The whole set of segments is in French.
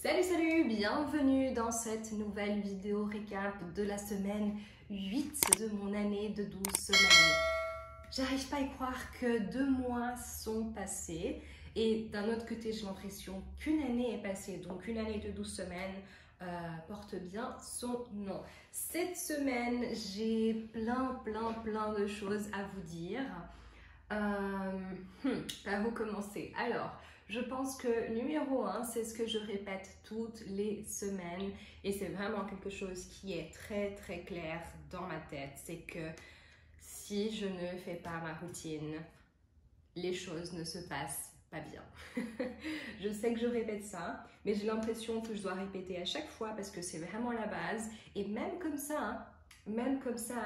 Salut, bienvenue dans cette nouvelle vidéo récap de la semaine 8 de mon année de 12 semaines. J'arrive pas à y croire que 2 mois sont passés et d'un autre côté j'ai l'impression qu'une année est passée, donc une année de 12 semaines porte bien son nom. Cette semaine j'ai plein de choses à vous dire. Par où commencer? Alors, je pense que numéro 1, c'est ce que je répète toutes les semaines et c'est vraiment quelque chose qui est très clair dans ma tête, c'est que si je ne fais pas ma routine, les choses ne se passent pas bien. Je sais que je répète ça, mais j'ai l'impression que je dois répéter à chaque fois parce que c'est vraiment la base et même comme ça,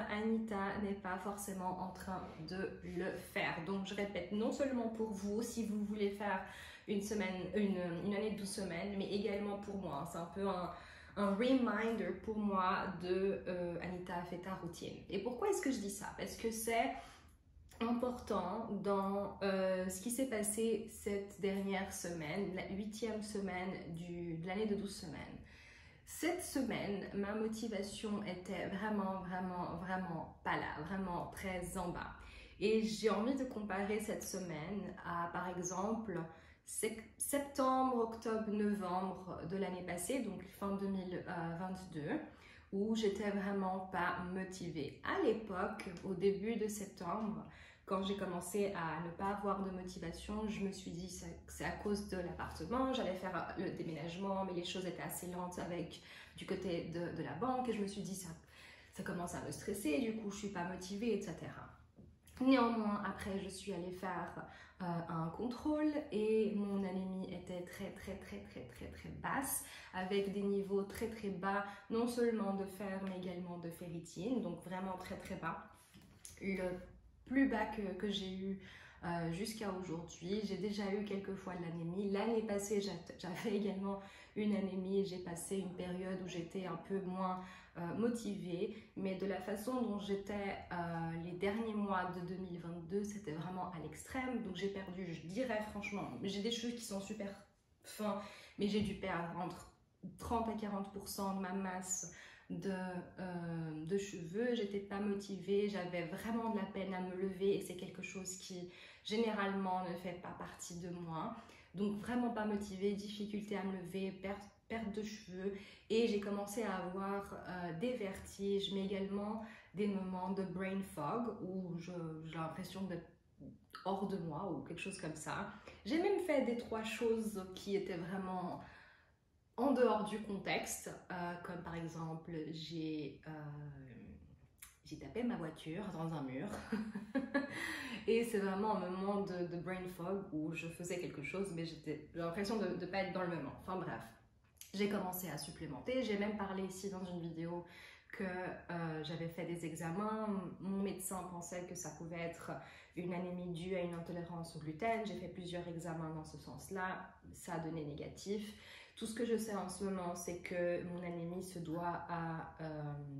Anita n'est pas forcément en train de le faire. Donc, je répète non seulement pour vous, si vous voulez faire une année de 12 semaines, mais également pour moi. C'est un peu un reminder pour moi de Anita, fais ta routine. Et pourquoi est-ce que je dis ça? Parce que c'est important dans ce qui s'est passé cette dernière semaine, la 8e semaine de l'année de 12 semaines. Cette semaine, ma motivation était vraiment pas là, vraiment très en bas. Et j'ai envie de comparer cette semaine à, par exemple, septembre, octobre, novembre de l'année passée, donc fin 2022, où j'étais vraiment pas motivée. À l'époque, au début de septembre, quand j'ai commencé à ne pas avoir de motivation, je me suis dit que c'est à cause de l'appartement, j'allais faire le déménagement, mais les choses étaient assez lentes du côté de la banque et je me suis dit ça commence à me stresser, du coup je suis pas motivée, etc. Néanmoins, après, je suis allée faire un contrôle et mon anémie était très basse, avec des niveaux très bas, non seulement de fer, mais également de ferritine, donc vraiment très bas. Le plus bas que j'ai eu jusqu'à aujourd'hui. J'ai déjà eu quelques fois de l'anémie. L'année passée, j'avais également une anémie et j'ai passé une période où j'étais un peu moins motivée, mais de la façon dont j'étais les derniers mois de 2022, c'était vraiment à l'extrême. Donc j'ai perdu, je dirais franchement, j'ai des cheveux qui sont super fins, mais j'ai dû perdre entre 30 à 40% de ma masse de cheveux. J'étais pas motivée, j'avais vraiment de la peine à me lever et c'est quelque chose qui généralement ne fait pas partie de moi. Donc vraiment pas motivée, difficulté à me lever, perte de cheveux et j'ai commencé à avoir des vertiges, mais également des moments de brain fog où j'ai l'impression d'être hors de moi ou quelque chose comme ça. J'ai même fait des 3 choses qui étaient vraiment en dehors du contexte, comme par exemple j'ai tapé ma voiture dans un mur et c'est vraiment un moment de brain fog où je faisais quelque chose mais j'ai l'impression de ne pas être dans le moment. Enfin bref, j'ai commencé à supplémenter, j'ai même parlé ici dans une vidéo que j'avais fait des examens, mon médecin pensait que ça pouvait être une anémie due à une intolérance au gluten, j'ai fait plusieurs examens dans ce sens-là, ça a donné négatif. Tout ce que je sais en ce moment, c'est que mon anémie se doit à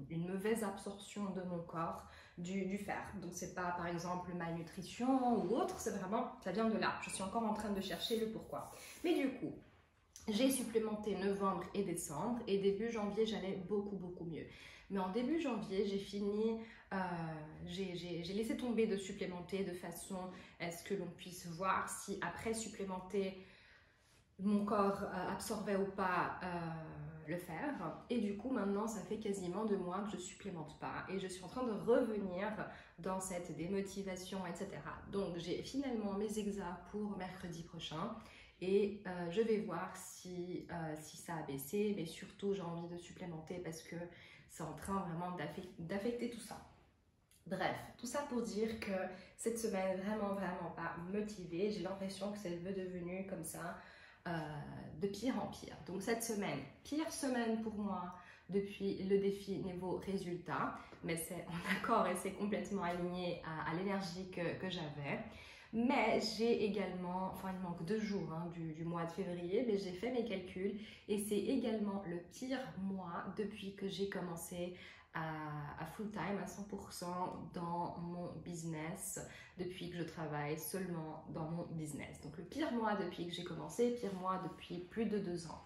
une mauvaise absorption de mon corps du fer. Donc c'est pas par exemple malnutrition ou autre, c'est vraiment, ça vient de là. Je suis encore en train de chercher le pourquoi. Mais du coup, j'ai supplémenté novembre et décembre et début janvier, j'allais beaucoup mieux. Mais en début janvier, j'ai fini, j'ai laissé tomber de supplémenter de façon à ce que l'on puisse voir si après supplémenter, mon corps absorbait ou pas le fer. Et du coup, maintenant, ça fait quasiment 2 mois que je supplémente pas et je suis en train de revenir dans cette démotivation, etc. Donc, j'ai finalement mes examens pour mercredi prochain. Et je vais voir si ça a baissé, mais surtout j'ai envie de supplémenter parce que c'est en train vraiment d'affecter tout ça. Bref, tout ça pour dire que cette semaine, vraiment pas motivée. J'ai l'impression que c'est devenu comme ça, de pire en pire. Donc cette semaine, pire semaine pour moi depuis le défi niveau résultat, mais c'est en accord et c'est complètement aligné à l'énergie que j'avais. Mais j'ai également, enfin il manque 2 jours du mois de février, mais j'ai fait mes calculs et c'est également le pire mois depuis que j'ai commencé à full time, à 100% dans mon business, depuis que je travaille seulement dans mon business. Donc le pire mois depuis que j'ai commencé, pire mois depuis plus de 2 ans.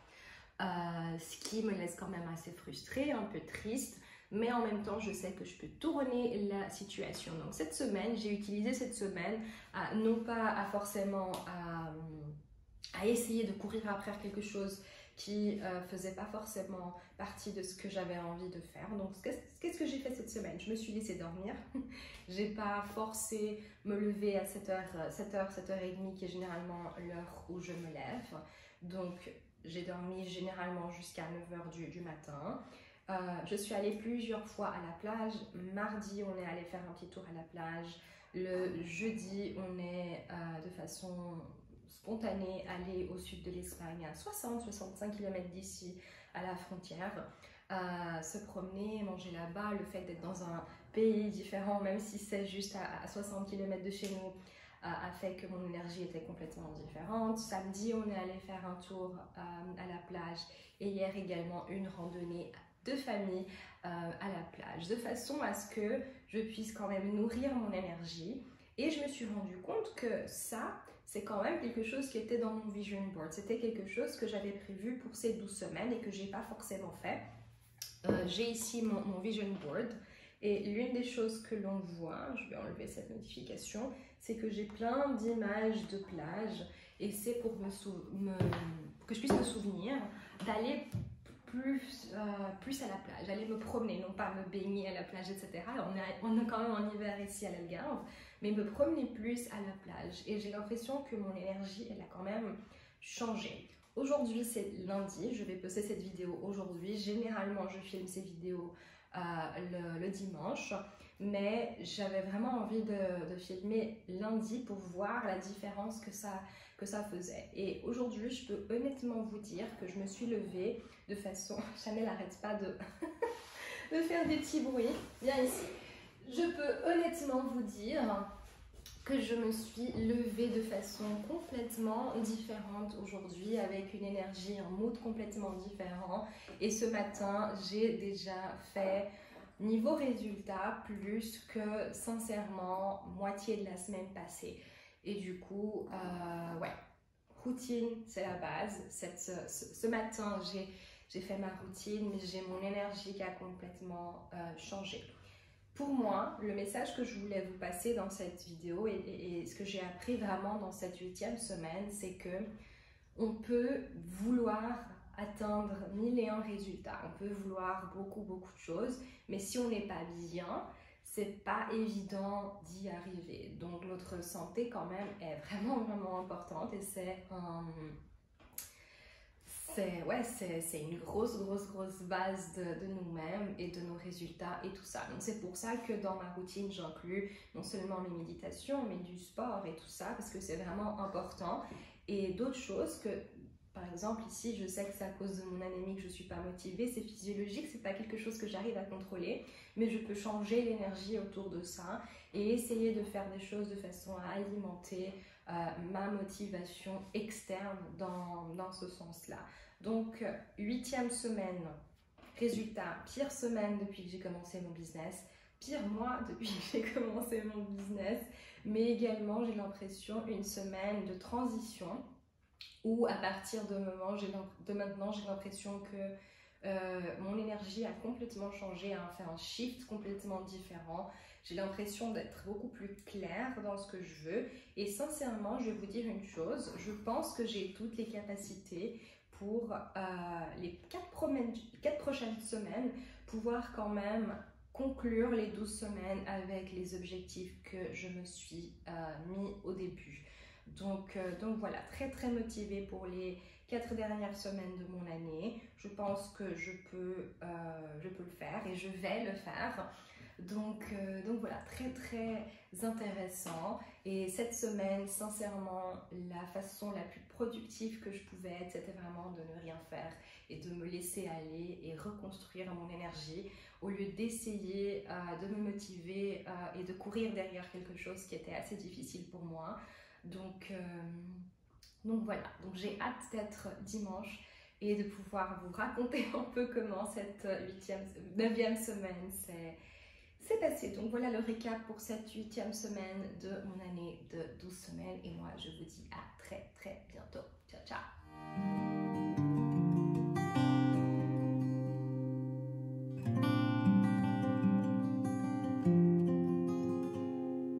ce qui me laisse quand même assez frustrée, un peu triste. Mais en même temps, je sais que je peux tourner la situation. Donc cette semaine, j'ai utilisé cette semaine non pas à forcément à essayer de courir après quelque chose qui faisait pas forcément partie de ce que j'avais envie de faire. Donc qu'est-ce que j'ai fait cette semaine? Je me suis laissée dormir. J'ai pas forcé me lever à 7h, 7h30 qui est généralement l'heure où je me lève. Donc j'ai dormi généralement jusqu'à 9h du matin. Je suis allée plusieurs fois à la plage. Mardi, on est allé faire un petit tour à la plage. Le jeudi, on est de façon spontanée allé au sud de l'Espagne, à 60-65 km d'ici, à la frontière. Se promener, manger là-bas, le fait d'être dans un pays différent, même si c'est juste à 60 km de chez nous, a fait que mon énergie était complètement différente. Samedi, on est allé faire un tour à la plage et hier également une randonnée de famille à la plage, de façon à ce que je puisse quand même nourrir mon énergie. Et je me suis rendu compte que ça, c'est quand même quelque chose qui était dans mon vision board. C'était quelque chose que j'avais prévu pour ces 12 semaines et que j'ai pas forcément fait. J'ai ici mon vision board et l'une des choses que l'on voit, je vais enlever cette notification, c'est que j'ai plein d'images de plage et c'est pour que je puisse me souvenir d'aller plus à la plage, aller me promener, non pas me baigner à la plage, etc. On est quand même en hiver ici à l'Algarve, mais me promener plus à la plage. Et j'ai l'impression que mon énergie, elle a quand même changé. Aujourd'hui, c'est lundi, je vais poster cette vidéo aujourd'hui. Généralement, je filme ces vidéos le dimanche, mais j'avais vraiment envie de filmer lundi pour voir la différence que ça faisait. Et aujourd'hui, je peux honnêtement vous dire que je me suis levée de façon... Chanel n'arrête pas de faire des petits bruits. Viens ici. Je peux honnêtement vous dire que je me suis levée de façon complètement différente aujourd'hui, avec une énergie, un mood complètement différent. Et ce matin, j'ai déjà fait, niveau résultat, plus que sincèrement moitié de la semaine passée. Et du coup, ouais, routine, c'est la base. Ce matin, j'ai fait ma routine, mais j'ai mon énergie qui a complètement changé. Pour moi, le message que je voulais vous passer dans cette vidéo et ce que j'ai appris vraiment dans cette 8e semaine, c'est que on peut vouloir atteindre 1001 résultats, on peut vouloir beaucoup de choses, mais si on n'est pas bien, c'est pas évident d'y arriver. Donc notre santé quand même est vraiment importante et c'est une grosse base de nous-mêmes et de nos résultats et tout ça. Donc c'est pour ça que dans ma routine, j'inclus non seulement mes méditations, mais du sport et tout ça, parce que c'est vraiment important. Et d'autres choses que, par exemple, ici, je sais que c'est à cause de mon anémie que je ne suis pas motivée, c'est physiologique, c'est pas quelque chose que j'arrive à contrôler, mais je peux changer l'énergie autour de ça et essayer de faire des choses de façon à alimenter ma motivation externe dans ce sens-là. Donc, 8e semaine, résultat, pire semaine depuis que j'ai commencé mon business, pire mois depuis que j'ai commencé mon business, mais également j'ai l'impression une semaine de transition où à partir de maintenant j'ai l'impression que mon énergie a complètement changé, a fait un shift complètement différent. J'ai l'impression d'être beaucoup plus claire dans ce que je veux et sincèrement je vais vous dire une chose, je pense que j'ai toutes les capacités pour les 4 prochaines semaines pouvoir quand même conclure les 12 semaines avec les objectifs que je me suis mis au début. Donc voilà, très motivée pour les 4 dernières semaines de mon année. Je pense que je peux le faire et je vais le faire. Donc voilà, très intéressant. Et cette semaine, sincèrement, la façon la plus productive que je pouvais être, c'était vraiment de ne rien faire et de me laisser aller et reconstruire mon énergie au lieu d'essayer de me motiver et de courir derrière quelque chose qui était assez difficile pour moi. Donc voilà, donc j'ai hâte d'être dimanche et de pouvoir vous raconter un peu comment cette 9e semaine c'est passé. Donc voilà le récap pour cette 8e semaine de mon année de 12 semaines et moi je vous dis à très bientôt.